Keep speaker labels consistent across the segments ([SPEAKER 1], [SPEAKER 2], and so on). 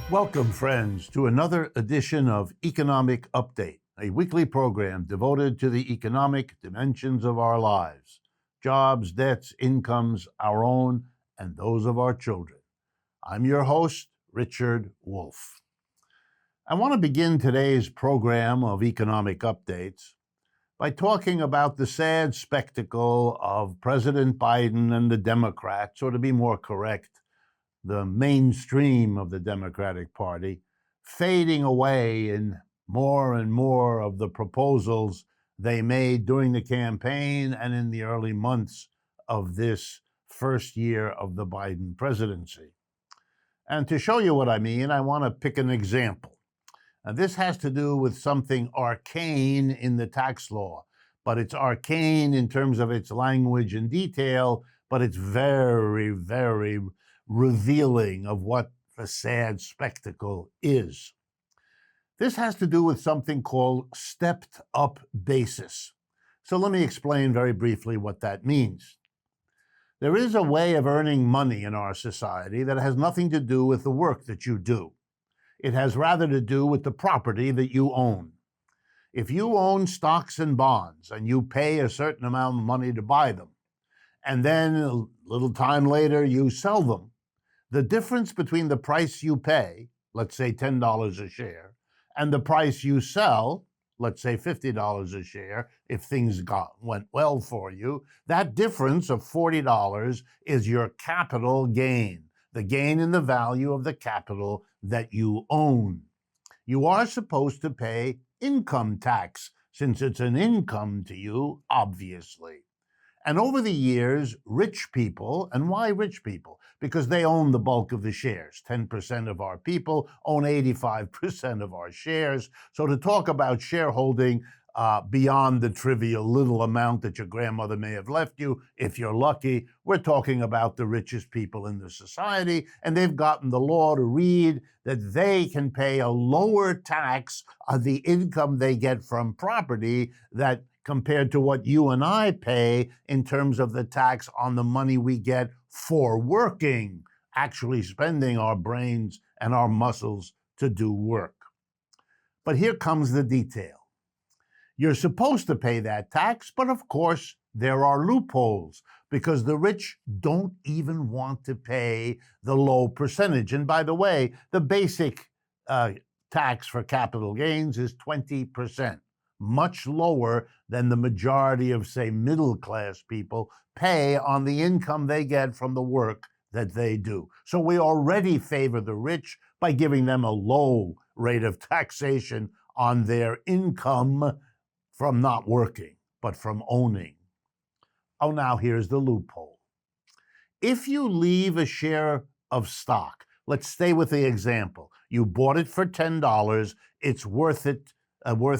[SPEAKER 1] Welcome, friends, to another edition of Economic Update, a weekly program devoted to the economic dimensions of our lives: jobs, debts, incomes, our own, and those of our children. I'm your host, Richard Wolff. I want to begin today's program of Economic Updates by talking about the sad spectacle of President Biden and the Democrats, or to be more correct, the mainstream of the Democratic Party, fading away in more and more of the proposals they made during the campaign and in the early months of this first year of the Biden presidency. And to show you what I mean, I want to pick an example. Now, this has to do with something arcane in the tax law, but it's arcane in terms of its language and detail, but it's very, very revealing of what the sad spectacle is. This has to do with something called stepped up basis. So let me explain very briefly what that means. There is a way of earning money in our society that has nothing to do with the work that you do. It has rather to do with the property that you own. If you own stocks and bonds and you pay a certain amount of money to buy them, and then a little time later you sell them, the difference between the price you pay, let's say $10 a share, and the price you sell, let's say $50 a share, if things went well for you, that difference of $40 is your capital gain, the gain in the value of the capital that you own. You are supposed to pay income tax, since it's an income to you, obviously. And over the years, rich people, and why rich people? Because they own the bulk of the shares. 10% of our people own 85% of our shares. So to talk about shareholding beyond the trivial little amount that your grandmother may have left you, if you're lucky, we're talking about the richest people in the society, and they've gotten the law to read that they can pay a lower tax on the income they get from property that compared to what you and I pay in terms of the tax on the money we get for working, actually spending our brains and our muscles to do work. But here comes the detail. You're supposed to pay that tax, but of course there are loopholes because the rich don't even want to pay the low percentage. And by the way, the basic tax for capital gains is 20%. Much lower than the majority of, say, middle-class people pay on the income they get from the work that they do. So we already favor the rich by giving them a low rate of taxation on their income from not working, but from owning. Oh, now here's the loophole. If you leave a share of stock, let's stay with the example. You bought it for $10, it's worth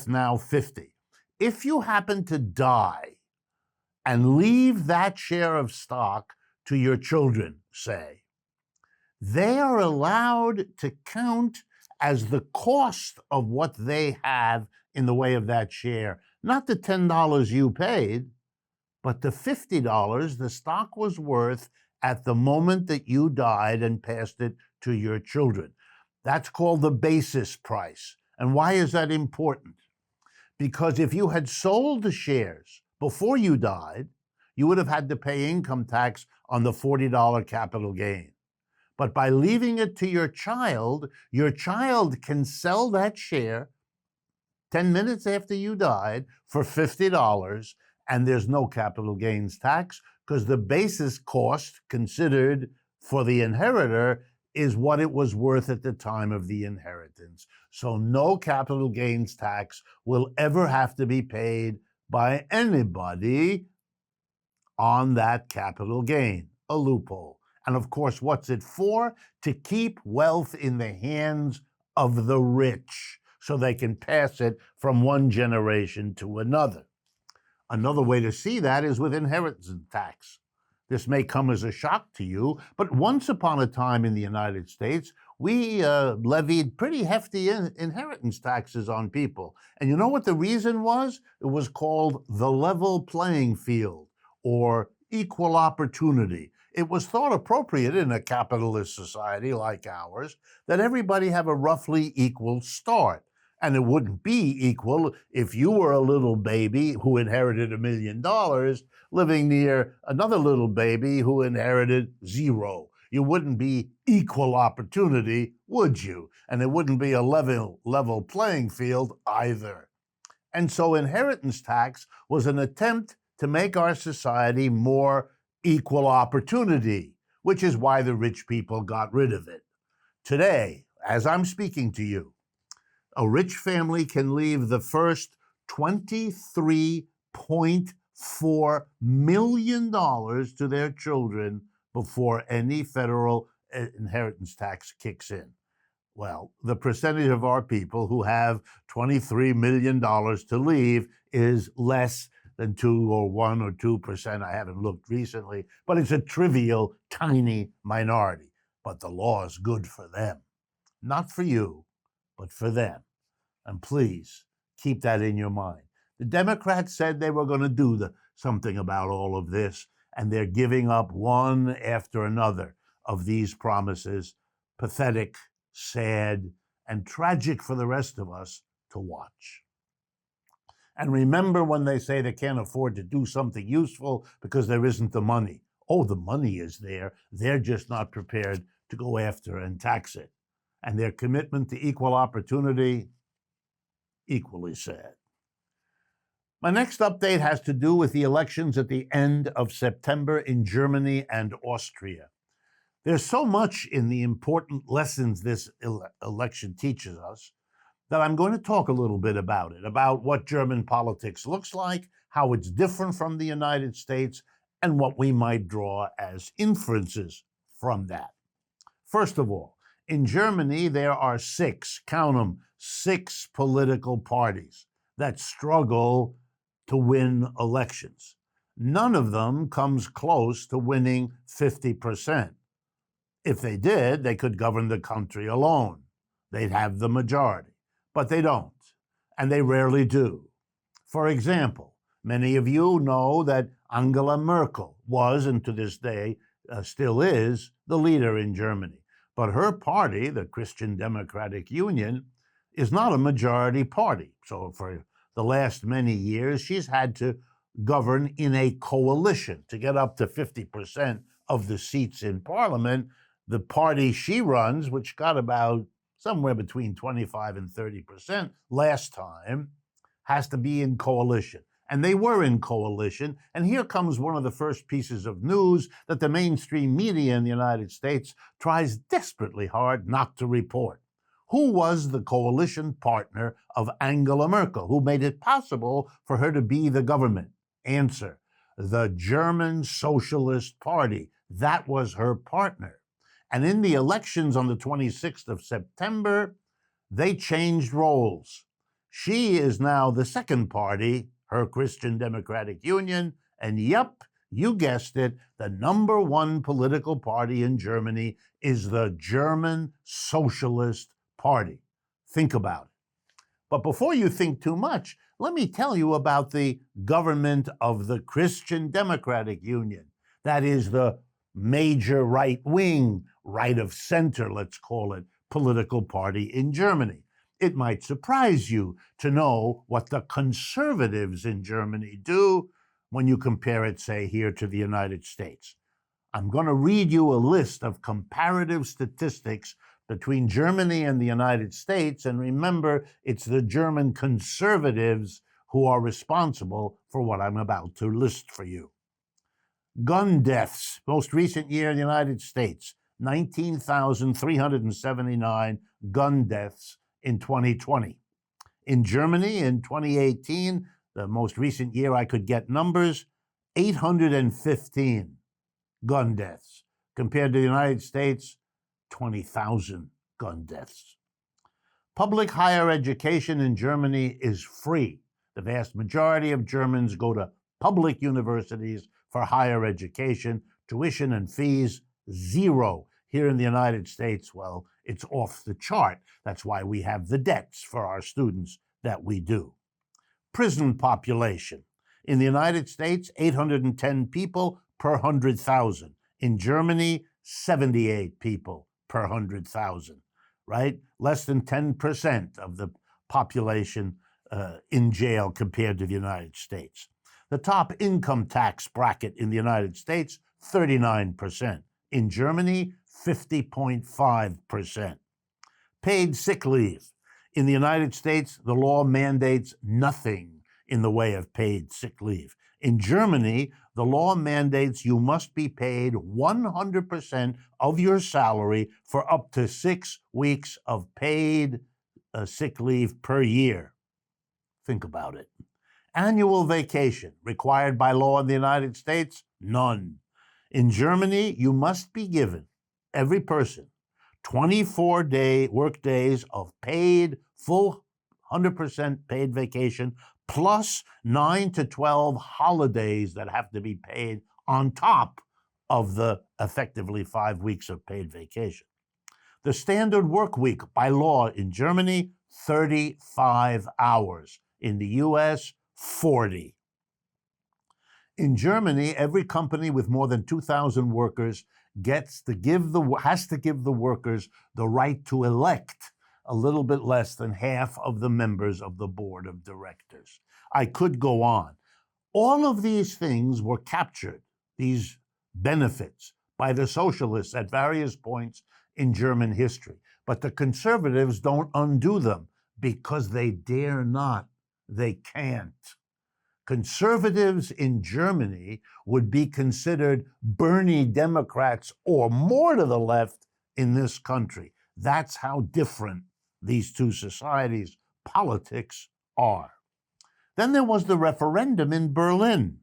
[SPEAKER 1] now $50. If you happen to die and leave that share of stock to your children, say, they are allowed to count as the cost of what they have in the way of that share, not the $10 you paid, but the $50 the stock was worth at the moment that you died and passed it to your children. That's called the basis price. And why is that important? Because if you had sold the shares before you died, you would have had to pay income tax on the $40 capital gain. But by leaving it to your child can sell that share 10 minutes after you died for $50, and there's no capital gains tax because the basis cost considered for the inheritor is what it was worth at the time of the inheritance. So no capital gains tax will ever have to be paid by anybody on that capital gain, a loophole. And of course, what's it for? To keep wealth in the hands of the rich so they can pass it from one generation to another. Another way to see that is with inheritance tax. This may come as a shock to you, but once upon a time in the United States, we levied pretty hefty inheritance taxes on people. And you know what the reason was? It was called the level playing field or equal opportunity. It was thought appropriate in a capitalist society like ours that everybody have a roughly equal start. And it wouldn't be equal if you were a little baby who inherited $1 million living near another little baby who inherited zero. You wouldn't be equal opportunity, would you? And it wouldn't be a level playing field either. And so inheritance tax was an attempt to make our society more equal opportunity, which is why the rich people got rid of it. Today, as I'm speaking to you, a rich family can leave the first $23.4 million to their children before any federal inheritance tax kicks in. Well, the percentage of our people who have $23 million to leave is less than 2 or 1 or 2%. I haven't looked recently, but it's a trivial, tiny minority. But the law is good for them. Not for you, but for them. And please keep that in your mind. The Democrats said they were going to do something about all of this, and they're giving up one after another of these promises. Pathetic, sad, and tragic for the rest of us to watch. And remember when they say they can't afford to do something useful because there isn't the money. Oh, the money is there. They're just not prepared to go after and tax it. And their commitment to equal opportunity, equally sad. My next update has to do with the elections at the end of September in Germany and Austria. There's so much in the important lessons this election teaches us that I'm going to talk a little bit about it, about what German politics looks like, how it's different from the United States, and what we might draw as inferences from that. First of all, in Germany, there are 6, count them, 6 political parties that struggle to win elections. None of them comes close to winning 50%. If they did, they could govern the country alone. They'd have the majority. But they don't, and they rarely do. For example, many of you know that Angela Merkel was, and to this day still is, the leader in Germany. But her party, the Christian Democratic Union, is not a majority party. So for the last many years, she's had to govern in a coalition to get up to 50% of the seats in parliament. The party she runs, which got about somewhere between 25 and 30% last time, has to be in coalition. And they were in coalition. And here comes one of the first pieces of news that the mainstream media in the United States tries desperately hard not to report. Who was the coalition partner of Angela Merkel? Who made it possible for her to be the government? Answer: the German Socialist Party. That was her partner. And in the elections on the 26th of September, they changed roles. She is now the second party, her Christian Democratic Union, and yep, you guessed it, the number one political party in Germany is the German Socialist Party. Think about it. But before you think too much, let me tell you about the government of the Christian Democratic Union. That is the major right-wing, right of center, let's call it, political party in Germany. It might surprise you to know what the conservatives in Germany do when you compare it, say, here to the United States. I'm going to read you a list of comparative statistics between Germany and the United States, and remember, it's the German conservatives who are responsible for what I'm about to list for you. Gun deaths, most recent year in the United States, 19,379 gun deaths in 2020. In Germany in 2018, the most recent year I could get numbers, 815 gun deaths. Compared to the United States, 20,000 gun deaths. Public higher education in Germany is free. The vast majority of Germans go to public universities for higher education. Tuition and fees, zero. Here in the United States, well, it's off the chart. That's why we have the debts for our students that we do. Prison population. In the United States, 810 people per 100,000. In Germany, 78 people per 100,000, right? Less than 10% of the population in jail compared to the United States. The top income tax bracket in the United States, 39%. In Germany, 50.5%. Paid sick leave. In the United States, the law mandates nothing in the way of paid sick leave. In Germany, the law mandates you must be paid 100% of your salary for up to 6 weeks of paid sick leave per year. Think about it. Annual vacation required by law in the United States? None. In Germany, you must be given, every person, 24-day work days of paid, full 100% paid vacation, plus 9 to 12 holidays that have to be paid on top of the effectively 5 weeks of paid vacation. The standard work week by law in Germany, 35 hours. In the U.S., 40. In Germany, every company with more than 2,000 workers has to give the workers the right to elect a little bit less than half of the members of the board of directors. I could go on. All of these things were captured, these benefits, by the socialists at various points in German history. But the conservatives don't undo them because they dare not. They can't. Conservatives in Germany would be considered Bernie Democrats or more to the left in this country. That's how different these two societies' politics are. Then there was the referendum in Berlin.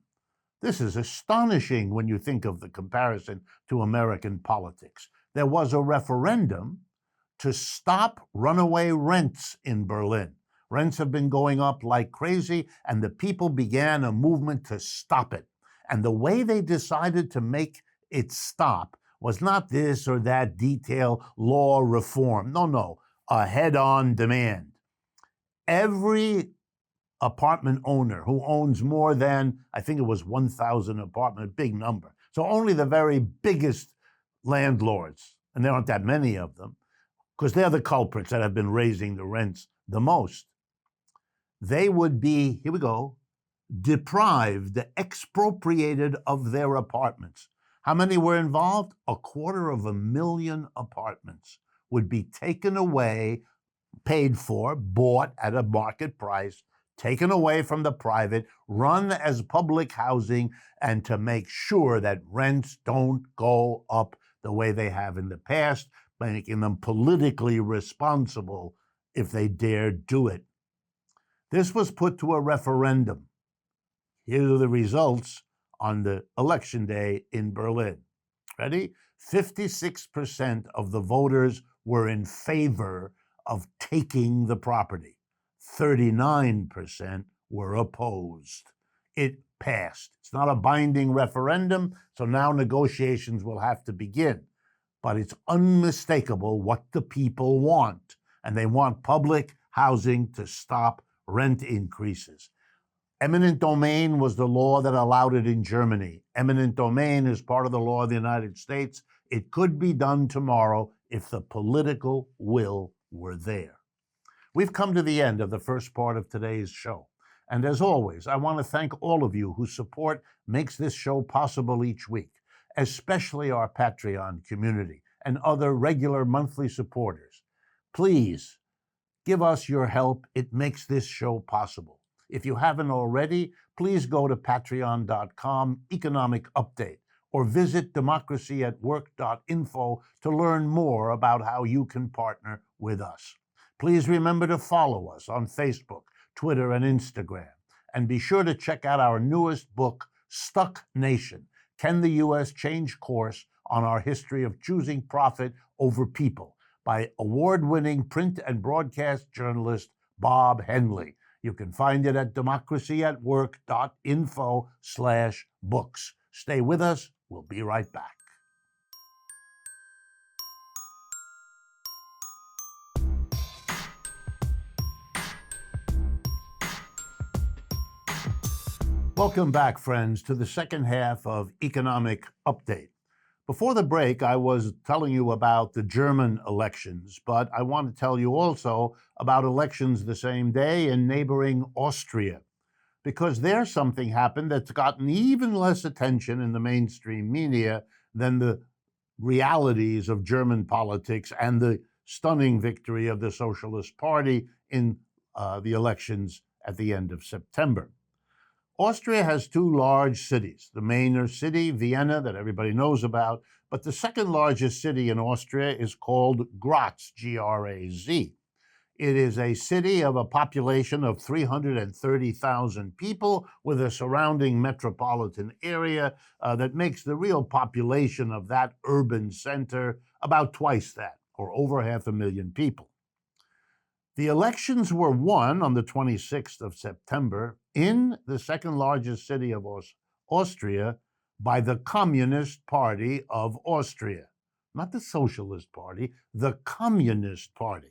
[SPEAKER 1] This is astonishing when you think of the comparison to American politics. There was a referendum to stop runaway rents in Berlin. Rents have been going up like crazy, and the people began a movement to stop it. And the way they decided to make it stop was not this or that detail law reform. No, a head-on demand. Every apartment owner who owns more than, I think it was 1,000 apartments, a big number. So only the very biggest landlords, and there aren't that many of them, because they're the culprits that have been raising the rents the most. They would be, here we go, deprived, expropriated of their apartments. How many were involved? 250,000 apartments would be taken away, paid for, bought at a market price, taken away from the private, run as public housing, and to make sure that rents don't go up the way they have in the past, making them politically responsible if they dare do it. This was put to a referendum. Here are the results on the election day in Berlin. Ready? 56% of the voters were in favor of taking the property. 39% were opposed. It passed. It's not a binding referendum, so now negotiations will have to begin. But it's unmistakable what the people want, and they want public housing to stop rent increases. Eminent domain was the law that allowed it in Germany. Eminent domain is part of the law of the United States. It could be done tomorrow if the political will were there. We've come to the end of the first part of today's show. And as always, I want to thank all of you whose support makes this show possible each week, especially our Patreon community and other regular monthly supporters. Please give us your help. It makes this show possible. If you haven't already, please go to patreon.com, economic update, or visit democracyatwork.info to learn more about how you can partner with us. Please remember to follow us on Facebook, Twitter, and Instagram. And be sure to check out our newest book, Stuck Nation: Can the U.S. Change Course on Our History of Choosing Profit Over People, by award-winning print and broadcast journalist Bob Hennelly. You can find it at democracyatwork.info/books. Stay with us. We'll be right back. Welcome back, friends, to the second half of Economic Update. Before the break, I was telling you about the German elections, but I want to tell you also about elections the same day in neighboring Austria, because there something happened that's gotten even less attention in the mainstream media than the realities of German politics and the stunning victory of the Socialist Party in the elections at the end of September. Austria has two large cities. The main city, Vienna, that everybody knows about, but the second largest city in Austria is called Graz, G-R-A-Z. It is a city of a population of 330,000 people with a surrounding metropolitan area that makes the real population of that urban center about twice that, or over 500,000 people. The elections were won on the 26th of September in the second largest city of Austria by the Communist Party of Austria. Not the Socialist Party, the Communist Party.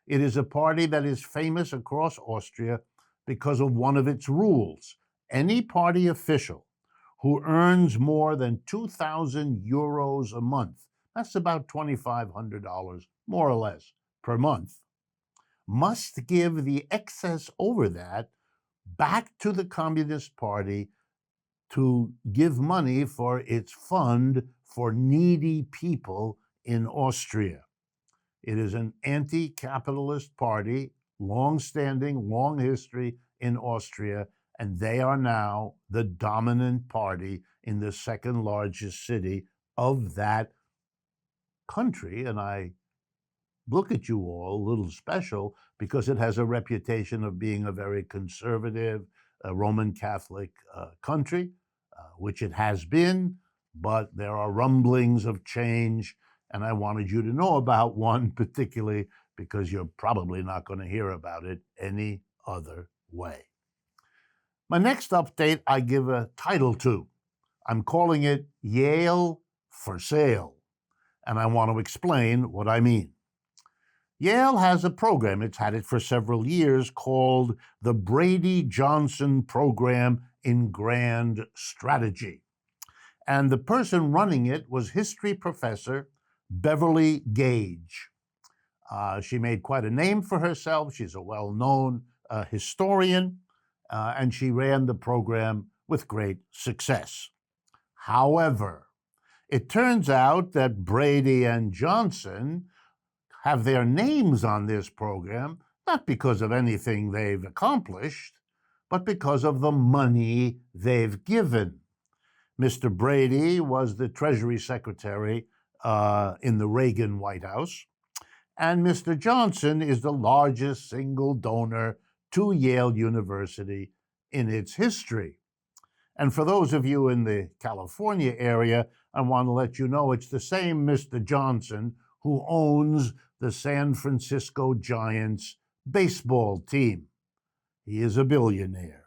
[SPEAKER 1] It is a party that is famous across Austria because of one of its rules. Any party official who earns more than 2,000 euros a month, that's about $2,500 more or less per month, must give the excess over that back to the Communist Party to give money for its fund for needy people in Austria. It is an anti-capitalist party, long-standing, long history in Austria, and they are now the dominant party in the second largest city of that country. And I look at you all a little special because it has a reputation of being a very conservative Roman Catholic country, which it has been, but there are rumblings of change, and I wanted you to know about one particularly because you're probably not going to hear about it any other way. My next update I give a title to. I'm calling it Yale for Sale, and I want to explain what I mean. Yale has a program, it's had it for several years, called the Brady-Johnson Program in Grand Strategy. And the person running it was history professor Beverly Gage. She made quite a name for herself. She's a well-known historian, and she ran the program with great success. However, it turns out that Brady and Johnson have their names on this program, not because of anything they've accomplished, but because of the money they've given. Mr. Brady was the Treasury Secretary in the Reagan White House, and Mr. Johnson is the largest single donor to Yale University in its history. And for those of you in the California area, I want to let you know it's the same Mr. Johnson who owns the San Francisco Giants baseball team. He is a billionaire.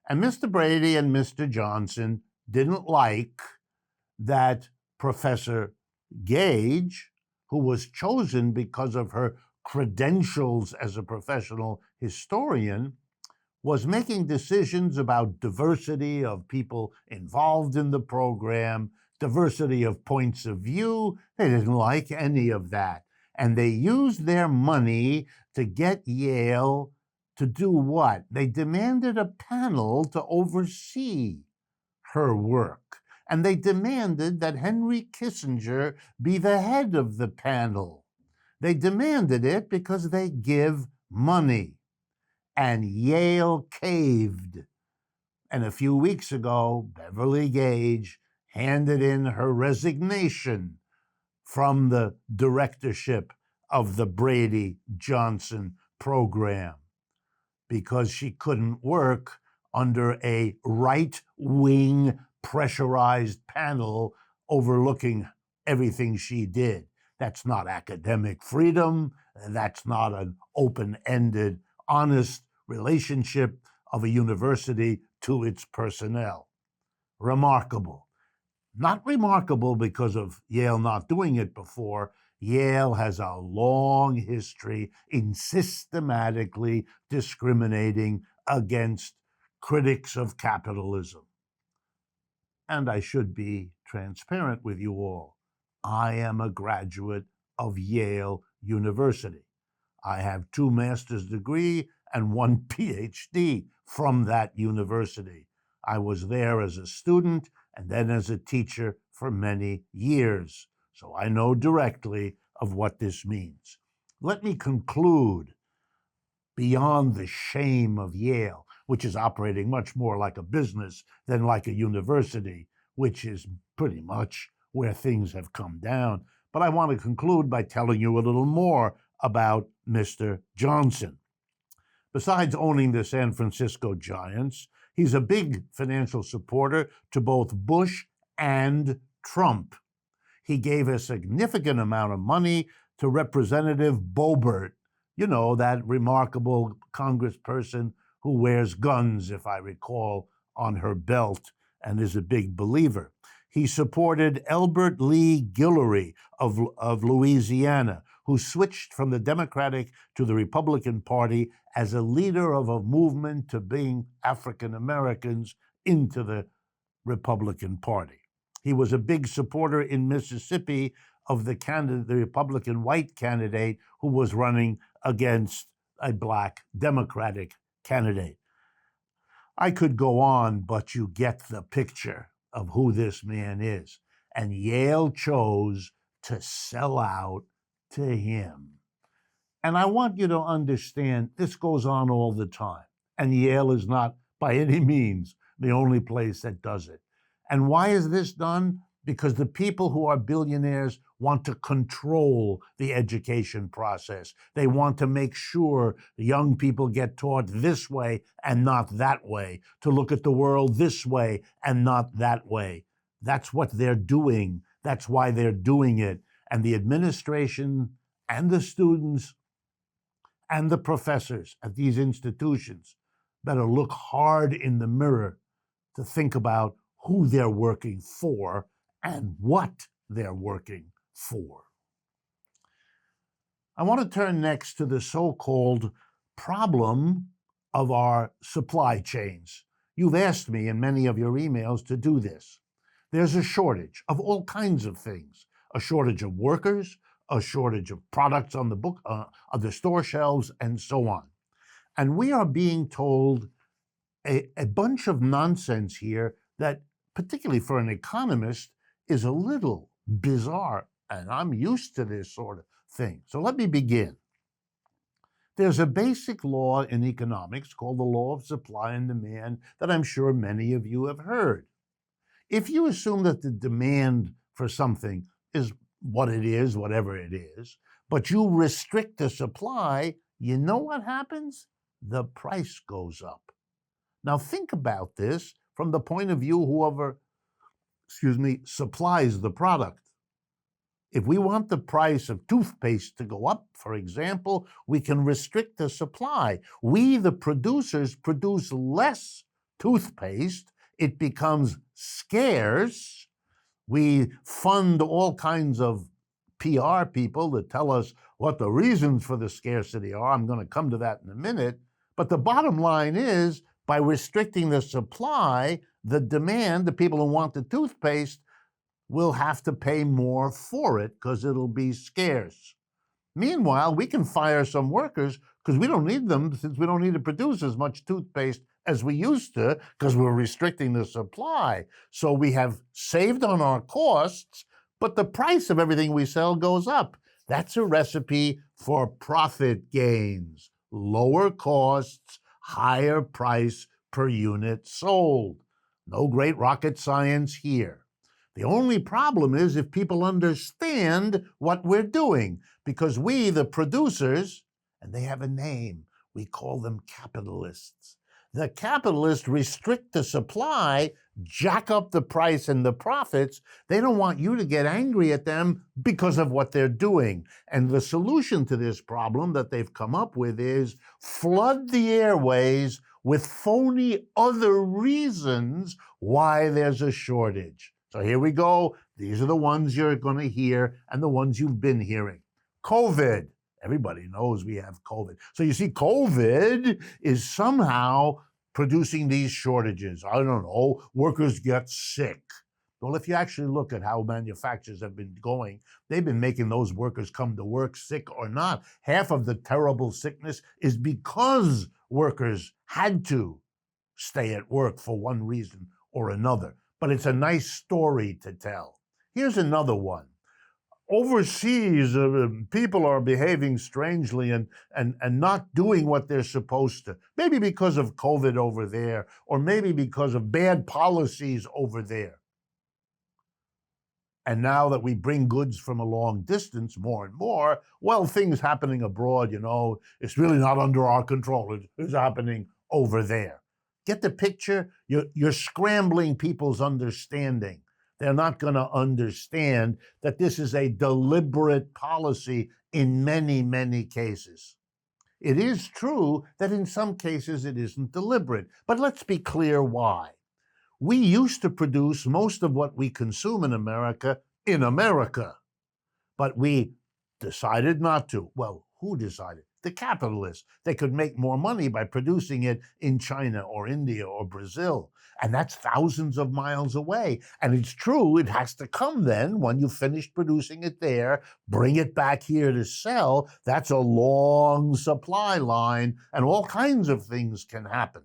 [SPEAKER 1] And Mr. Brady and Mr. Johnson didn't like that Professor Gage, who was chosen because of her credentials as a professional historian, was making decisions about diversity of people involved in the program, diversity of points of view. They didn't like any of that. And they used their money to get Yale to do what? They demanded a panel to oversee her work. And they demanded that Henry Kissinger be the head of the panel. They demanded it because they give money. And Yale caved. And a few weeks ago, Beverly Gage handed in her resignation from the directorship of the Brady-Johnson program because she couldn't work under a right-wing pressurized panel overlooking everything she did. That's not academic freedom. That's not an open-ended, honest relationship of a university to its personnel. Remarkable. Not remarkable because of Yale not doing it before. Yale has a long history in systematically discriminating against critics of capitalism. And I should be transparent with you all. I am a graduate of Yale University. I have 2 master's degrees and 1 PhD from that university. I was there as a student and then as a teacher for many years, so I know directly of what this means. Let me conclude, beyond the shame of Yale, which is operating much more like a business than like a university, which is pretty much where things have come down. But I want to conclude by telling you a little more about Mr. Johnson. Besides owning the San Francisco Giants, he's a big financial supporter to both Bush and Trump. He gave a significant amount of money to Representative Boebert, you know, that remarkable congressperson who wears guns, if I recall, on her belt and is a big believer. He supported Elbert Lee Guillory of Louisiana, who switched from the Democratic to the Republican Party as a leader of a movement to bring African Americans into the Republican Party. He was a big supporter in Mississippi of the Republican white candidate who was running against a black Democratic candidate. I could go on, but you get the picture of who this man is. And Yale chose to sell out to him. And I want you to understand this goes on all the time. And Yale is not by any means the only place that does it. And why is this done? Because the people who are billionaires want to control the education process. They want to make sure the young people get taught this way and not that way, to look at the world this way and not that way. That's what they're doing. That's why they're doing it. And the administration and the students and the professors at these institutions better look hard in the mirror to think about who they're working for and what they're working for. I want to turn next to the so-called problem of our supply chains. You've asked me in many of your emails to do this. There's a shortage of all kinds of things, a shortage of workers, a shortage of products on the store shelves, and so on. And we are being told a bunch of nonsense here that, particularly for an economist, is a little bizarre, and I'm used to this sort of thing. So let me begin. There's a basic law in economics called the law of supply and demand that I'm sure many of you have heard. If you assume that the demand for something is what it is, whatever it is, but you restrict the supply, you know what happens? The price goes up. Now think about this from the point of view whoever supplies the product. If we want the price of toothpaste to go up, for example, we can restrict the supply. We, the producers, produce less toothpaste. It becomes scarce. We fund all kinds of PR people to tell us what the reasons for the scarcity are. I'm going to come to that in a minute. But the bottom line is, by restricting the supply, the demand, the people who want the toothpaste, will have to pay more for it because it'll be scarce. Meanwhile, we can fire some workers because we don't need them, since we don't need to produce as much toothpaste as we used to because we're restricting the supply. So we have saved on our costs, but the price of everything we sell goes up. That's a recipe for profit gains. Lower costs, higher price per unit sold. No great rocket science here. The only problem is if people understand what we're doing, because we, the producers, and they have a name, we call them capitalists. The capitalists restrict the supply, jack up the price and the profits. They don't want you to get angry at them because of what they're doing. And the solution to this problem that they've come up with is flood the airways with phony other reasons why there's a shortage. So here we go. These are the ones you're going to hear and the ones you've been hearing. COVID. Everybody knows we have COVID. So you see, COVID is somehow producing these shortages? I don't know, workers get sick. Well, if you actually look at how manufacturers have been going, they've been making those workers come to work sick or not. Half of the terrible sickness is because workers had to stay at work for one reason or another. But it's a nice story to tell. Here's another one. Overseas, people are behaving strangely and not doing what they're supposed to. Maybe because of COVID over there, or maybe because of bad policies over there. And now that we bring goods from a long distance more and more, well, things happening abroad, it's really not under our control. It's happening over there. Get the picture? You're scrambling people's understanding. They're not going to understand that this is a deliberate policy in many, many cases. It is true that in some cases it isn't deliberate, but let's be clear why. We used to produce most of what we consume in America, but we decided not to. Well, who decided? The capitalists. They could make more money by producing it in China or India or Brazil. And that's thousands of miles away. And it's true, it has to come then when you finish producing it there, bring it back here to sell. That's a long supply line, and all kinds of things can happen.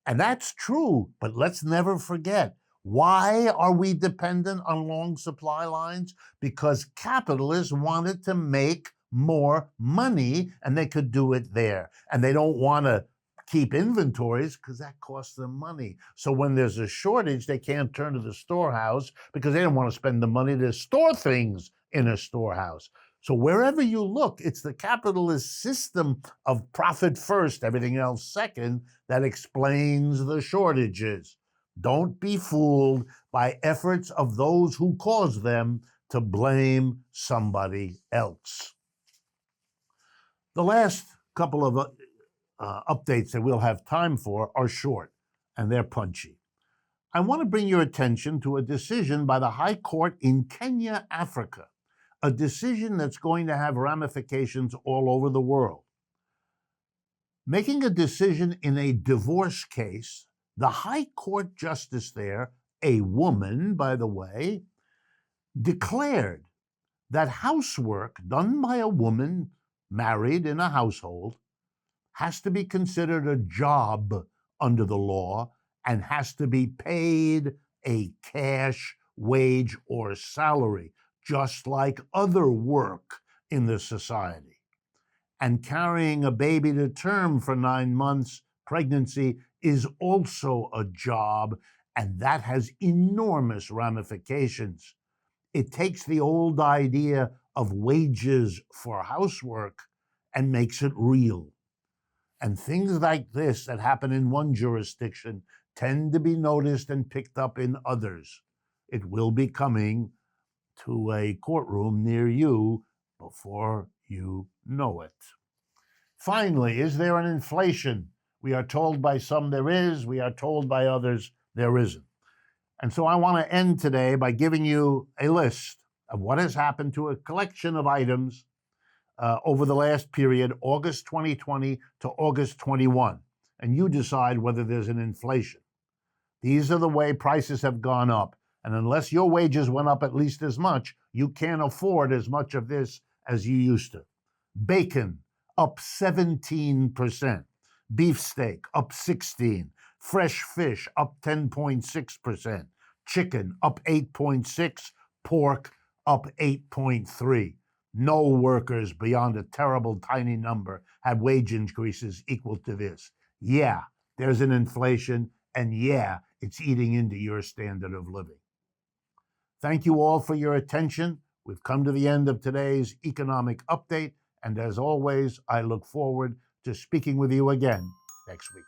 [SPEAKER 1] And that's true, but let's never forget, why are we dependent on long supply lines? Because capitalists wanted to make more money, and they could do it there. And they don't want to keep inventories because that costs them money. So when there's a shortage, they can't turn to the storehouse because they don't want to spend the money to store things in a storehouse. So wherever you look, it's the capitalist system of profit first, everything else second, that explains the shortages. Don't be fooled by efforts of those who cause them to blame somebody else. The last couple of updates that we'll have time for are short, and they're punchy. I want to bring your attention to a decision by the High Court in Kenya, Africa, a decision that's going to have ramifications all over the world. Making a decision in a divorce case, the High Court justice there, a woman, by the way, declared that housework done by a woman married in a household has to be considered a job under the law and has to be paid a cash wage or salary, just like other work in the society. And carrying a baby to term for 9 months, pregnancy, is also a job, and that has enormous ramifications. It takes the old idea of wages for housework and makes it real. And things like this that happen in one jurisdiction tend to be noticed and picked up in others. It will be coming to a courtroom near you before you know it. Finally, is there an inflation? We are told by some there is, we are told by others there isn't. And so I want to end today by giving you a list of what has happened to a collection of items over the last period, August 2020 to August 21. And you decide whether there's an inflation. These are the way prices have gone up. And unless your wages went up at least as much, you can't afford as much of this as you used to. Bacon, up 17%. Beefsteak, up 16%. Fresh fish, up 10.6%. Chicken, up 8.6%. Pork, up 8.3%. No workers beyond a terrible tiny number had wage increases equal to this. Yeah, there's an inflation, and yeah, it's eating into your standard of living. Thank you all for your attention. We've come to the end of today's economic update, and as always, I look forward to speaking with you again next week.